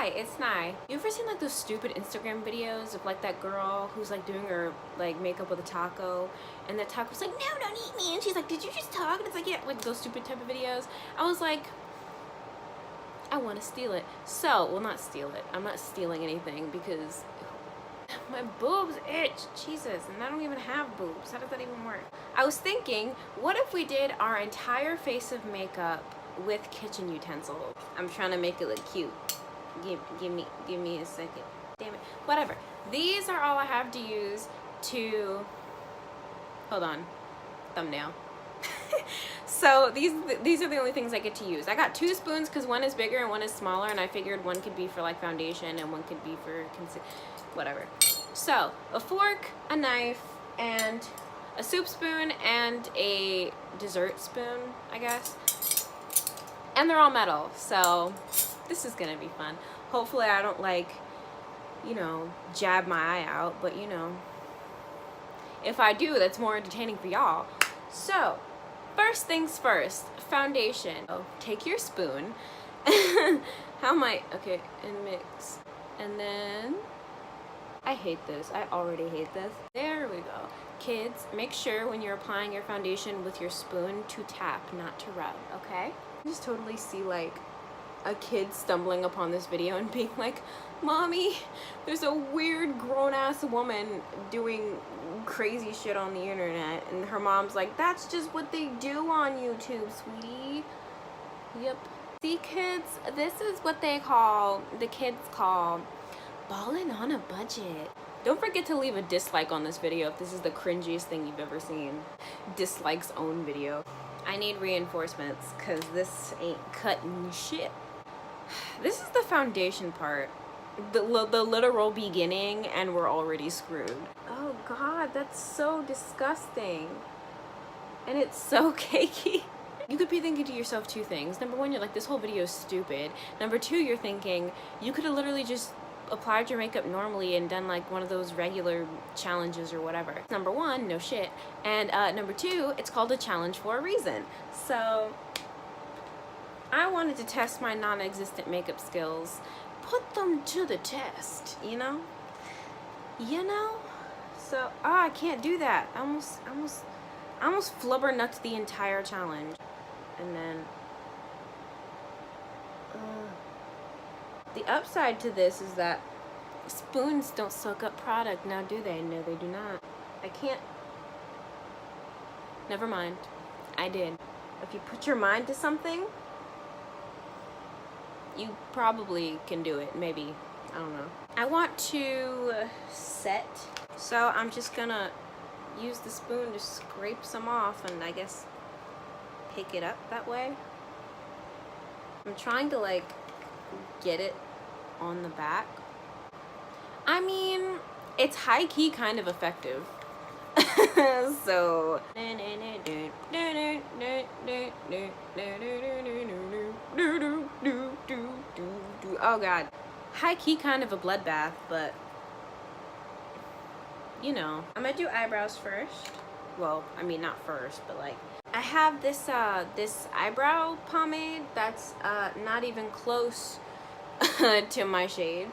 Hi, it's Nye. You ever seen like those stupid Instagram videos of like that girl who's like doing her like makeup with a taco, and that taco's like, no, don't eat me, and she's like, did you just talk? And it's like, yeah, like those stupid type of videos. I was like, I want to steal it. So, well, not steal it. I'm not stealing anything because my boobs itch. Jesus, and I don't even have boobs. How does that even work? I was thinking, what if we did our entire face of makeup with kitchen utensils? I'm trying to make it look cute. Give me a second. Damn it. Whatever. These are all I have to use to, hold on, thumbnail. So these are the only things I get to use. I got 2 spoons because one is bigger and one is smaller, and I figured one could be for like foundation and one could be for whatever. So a fork, a knife, and a soup spoon and a dessert spoon, I guess. And they're all metal, so this is gonna be fun. Hopefully I don't like, you know, jab my eye out, but you know, if I do, that's more entertaining for y'all. So, first things first, foundation. Oh, take your spoon. How am I? Okay, and mix. And then, I hate this. I already hate this. There we go. Kids, make sure when you're applying your foundation with your spoon to tap, not to rub, okay? I just totally see like a kid stumbling upon this video and being like, Mommy, there's a weird grown-ass woman doing crazy shit on the internet, and her mom's like, that's just what they do on YouTube, sweetie. Yep. See, kids, this is what the kids call balling on a budget. Don't forget to leave a dislike on this video if this is the cringiest thing you've ever seen. Dislikes own video. I need reinforcements because this ain't cutting shit. This is the foundation part. The literal beginning, and we're already screwed. Oh god, that's so disgusting. And it's so cakey. You could be thinking to yourself 2 things. Number 1, you're like, this whole video is stupid. Number 2, you're thinking, you could have literally just applied your makeup normally and done like one of those regular challenges or whatever. Number 1, no shit. And number 2, it's called a challenge for a reason. So I wanted to test my non-existent makeup skills, put them to the test, you know? So, I can't do that. I almost flubber-nucked the entire challenge. And then, the upside to this is that spoons don't soak up product, now do they? No, they do not. I can't. Never mind. I did. If you put your mind to something, you probably can do it, maybe. I don't know. I want to set, so I'm just gonna use the spoon to scrape some off and I guess pick it up that way. I'm trying to like get it on the back. I mean, it's high-key kind of effective. So oh god, high-key kind of a bloodbath, but you know, I'm gonna do eyebrows first. Well, I mean, not first, but like I have this this eyebrow pomade that's not even close to my shade,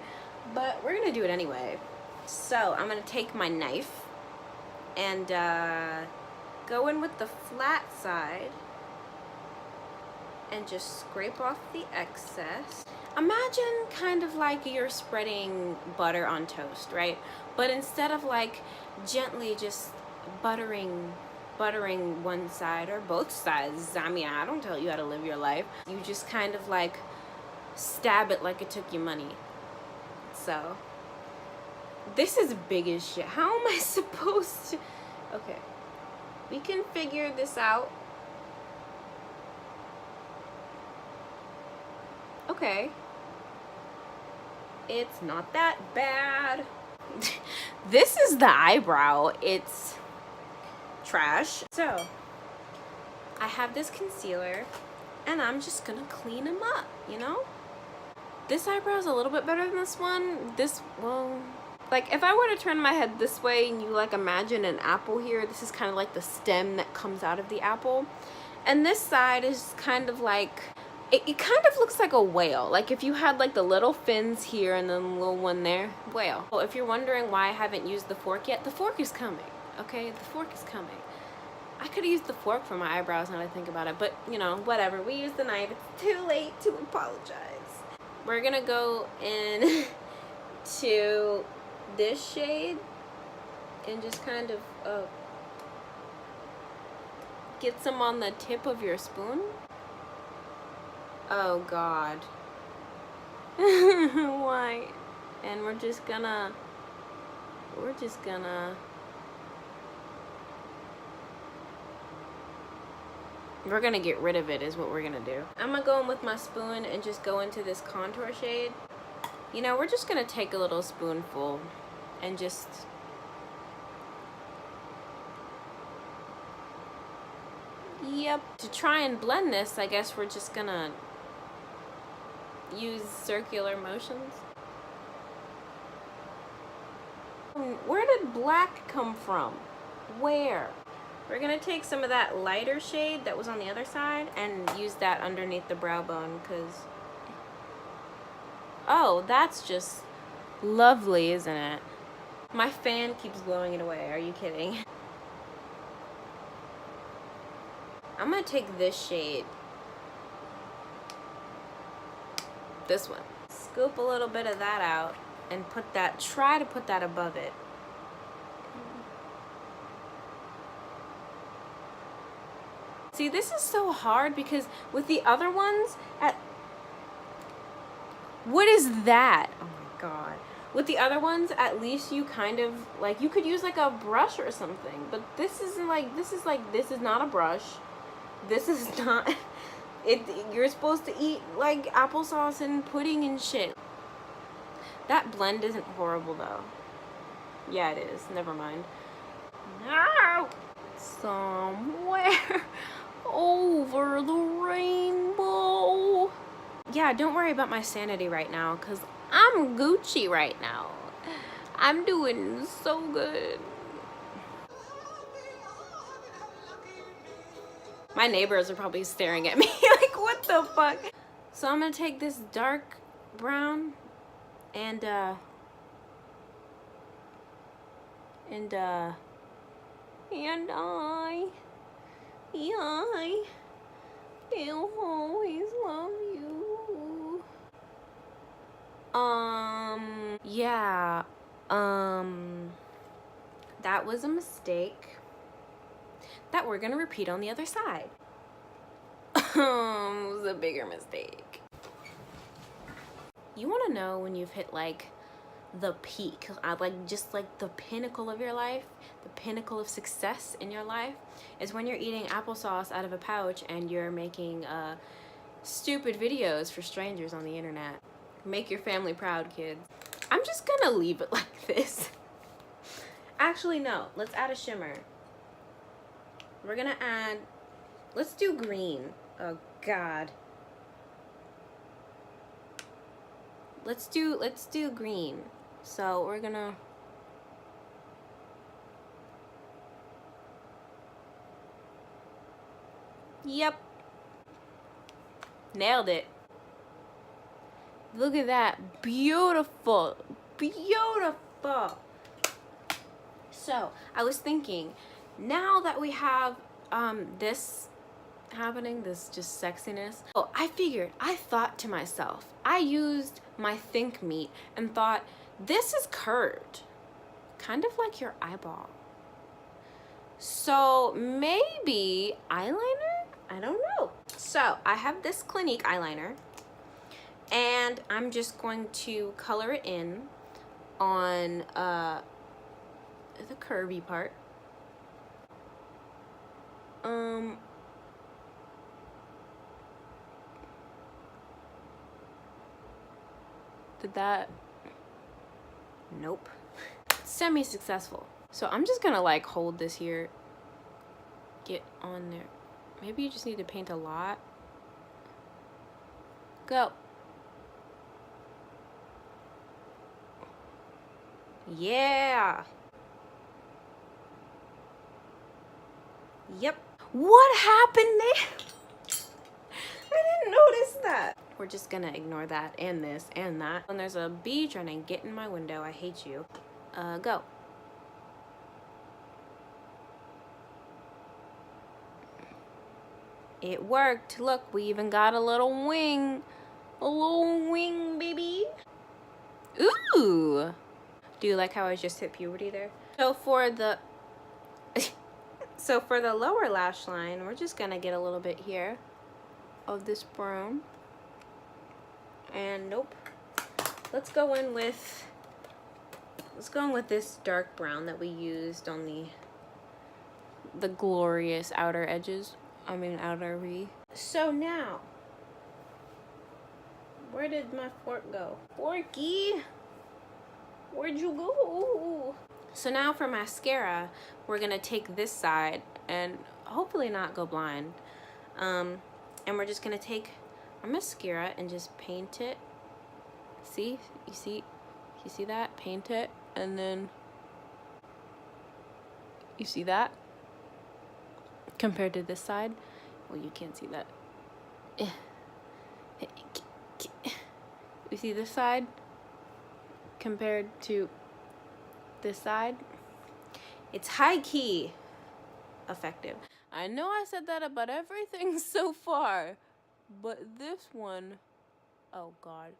but we're gonna do it anyway. So I'm gonna take my knife and go in with the flat side and just scrape off the excess. Imagine kind of like you're spreading butter on toast, right? But instead of like gently just buttering one side or both sides, I mean, I don't tell you how to live your life. You just kind of like stab it like it took you money. So this is big as shit. How am I supposed to? Okay, we can figure this out. Okay, it's not that bad. This is the eyebrow. It's trash. So I have this concealer and I'm just gonna clean them up, you know? This eyebrow is a little bit better than this one. This, well, like if I were to turn my head this way and you like imagine an apple here, this is kind of like the stem that comes out of the apple. And this side is kind of like It kind of looks like a whale. Like if you had like the little fins here and then the little one there, whale. Well, if you're wondering why I haven't used the fork yet, the fork is coming, okay? The fork is coming. I could have used the fork for my eyebrows now that I think about it, but you know, whatever. We used the knife. It's too late to apologize. We're gonna go in to this shade and just kind of get some on the tip of your spoon. Oh God. Why? And we're gonna get rid of it is what we're gonna do. I'm gonna go in with my spoon and just go into this contour shade. You know, we're just gonna take a little spoonful and just to try and blend this, I guess we're just gonna use circular motions. Where did black come from? Where? We're gonna take some of that lighter shade that was on the other side and use that underneath the brow bone, because oh, that's just lovely, isn't it? My fan keeps blowing it away. Are you kidding? I'm gonna take this shade, this one, scoop a little bit of that out and try to put that above it. See, this is so hard because with the other ones, what is that? Oh my God. With the other ones, at least you kind of, like, you could use like a brush or something, but this is not a brush. This is not, you're supposed to eat like applesauce and pudding and shit. That blend isn't horrible though. Yeah, it is. Never mind. No! Somewhere over the rainbow. Yeah, don't worry about my sanity right now, because I'm Gucci right now. I'm doing so good. My neighbors are probably staring at me like, what the fuck? So I'm gonna take this dark brown and I will always love you. Yeah, that was a mistake that we're gonna repeat on the other side. It was a bigger mistake. You wanna know when you've hit like the peak, just like the pinnacle of your life, the pinnacle of success in your life, is when you're eating applesauce out of a pouch and you're making stupid videos for strangers on the internet. Make your family proud, kids. I'm just gonna leave it like this. Actually, no, let's add a shimmer. We're gonna add, let's do green. Oh God. Let's do green. So we're gonna, yep, nailed it. Look at that, beautiful, beautiful. So I was thinking, now that we have this happening, this just sexiness, oh, I thought to myself, I used my think meat and thought, this is curved, kind of like your eyeball. So maybe eyeliner? I don't know. So I have this Clinique eyeliner and I'm just going to color it in on the curvy part. Did that? Nope. Semi-successful. So I'm just gonna like hold this here, get on there. Maybe you just need to paint a lot. Go. Yeah. Yep. What happened there? I didn't notice that? We're just gonna ignore that and this and that. And there's a bee trying to get in my window. I hate you. Go. It worked. Look, we even got a little wing. A little wing, baby. Ooh. Do you like how I just hit puberty there? So for the lower lash line, we're just gonna get a little bit here of this brown. And nope. Let's go in with this dark brown that we used on the glorious outer edges. I mean outer V. So now, where did my fork go? Forky, where'd you go? So now for mascara, we're gonna take this side and hopefully not go blind. And we're just gonna take our mascara and just paint it. See, you see that? Paint it, and then you see that? Compared to this side, well, you can't see that. You see this side compared to this side? It's high key effective. I know I said that about everything so far, but this one, oh God.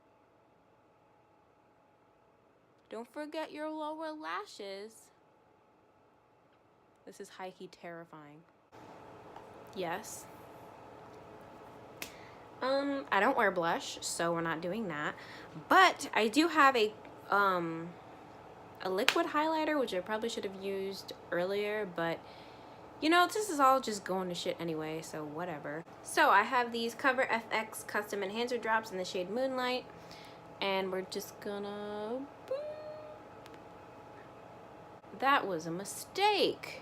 Don't forget your lower lashes. This is high key terrifying. Yes. I don't wear blush, so we're not doing that. But I do have a liquid highlighter, which I probably should have used earlier, but you know, this is all just going to shit anyway, so whatever. So I have these Cover FX Custom Enhancer Drops in the shade Moonlight, and we're just gonna... That was a mistake.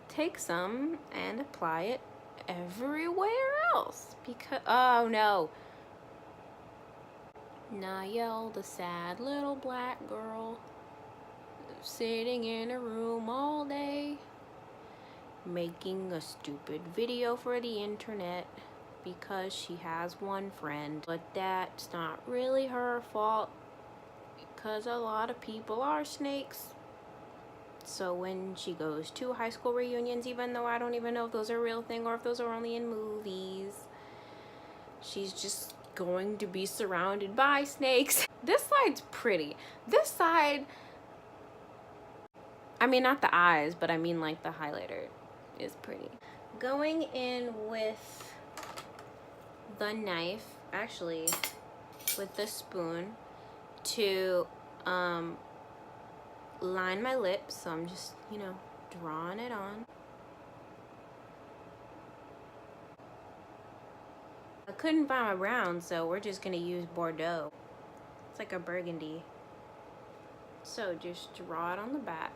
Take some and apply it everywhere else because oh no. Niall, the sad little black girl, sitting in a room all day making a stupid video for the internet because she has one friend, but that's not really her fault because a lot of people are snakes. So when she goes to high school reunions, even though I don't even know if those are a real thing or if those are only in movies, she's just going to be surrounded by snakes. This side's pretty. This side, I mean not the eyes, but I mean like the highlighter is pretty. Going in with the knife, actually with the spoon, to line my lips, so I'm just, you know, drawing it on. I couldn't find my brown, so we're just gonna use Bordeaux. It's like a burgundy. So just draw it on the back.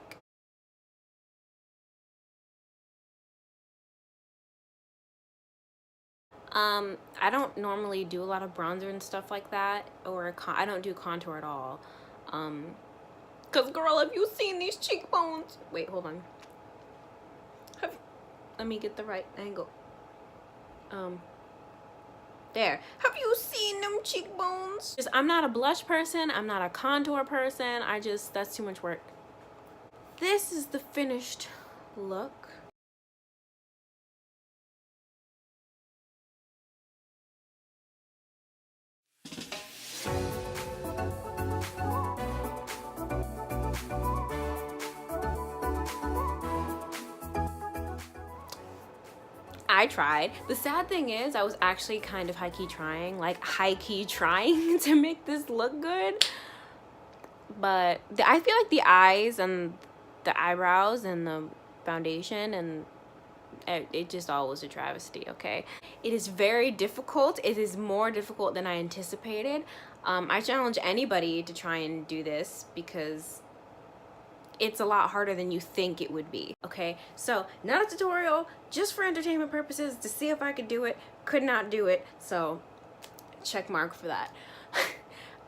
I don't normally do a lot of bronzer and stuff like that, or I don't do contour at all. Cause girl, have you seen these cheekbones? Wait, hold on. Let me get the right angle. There. Have you seen them cheekbones? I'm not a blush person. I'm not a contour person. That's too much work. This is the finished look. I tried. The sad thing is I was actually kind of high-key trying to make this look good, but I feel like the eyes and the eyebrows and the foundation and it just all was a travesty. Okay, it is very difficult. It is more difficult than I anticipated. I challenge anybody to try and do this because it's a lot harder than you think it would be. Okay, so not a tutorial, just for entertainment purposes to see if I could do it. Could not do it, so check mark for that.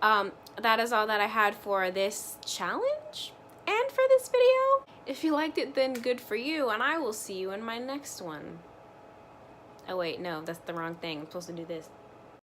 That is all that I had for this challenge and for this video. If you liked it, then good for you, and I will see you in my next one. Oh wait, no, that's the wrong thing. I'm supposed to do this.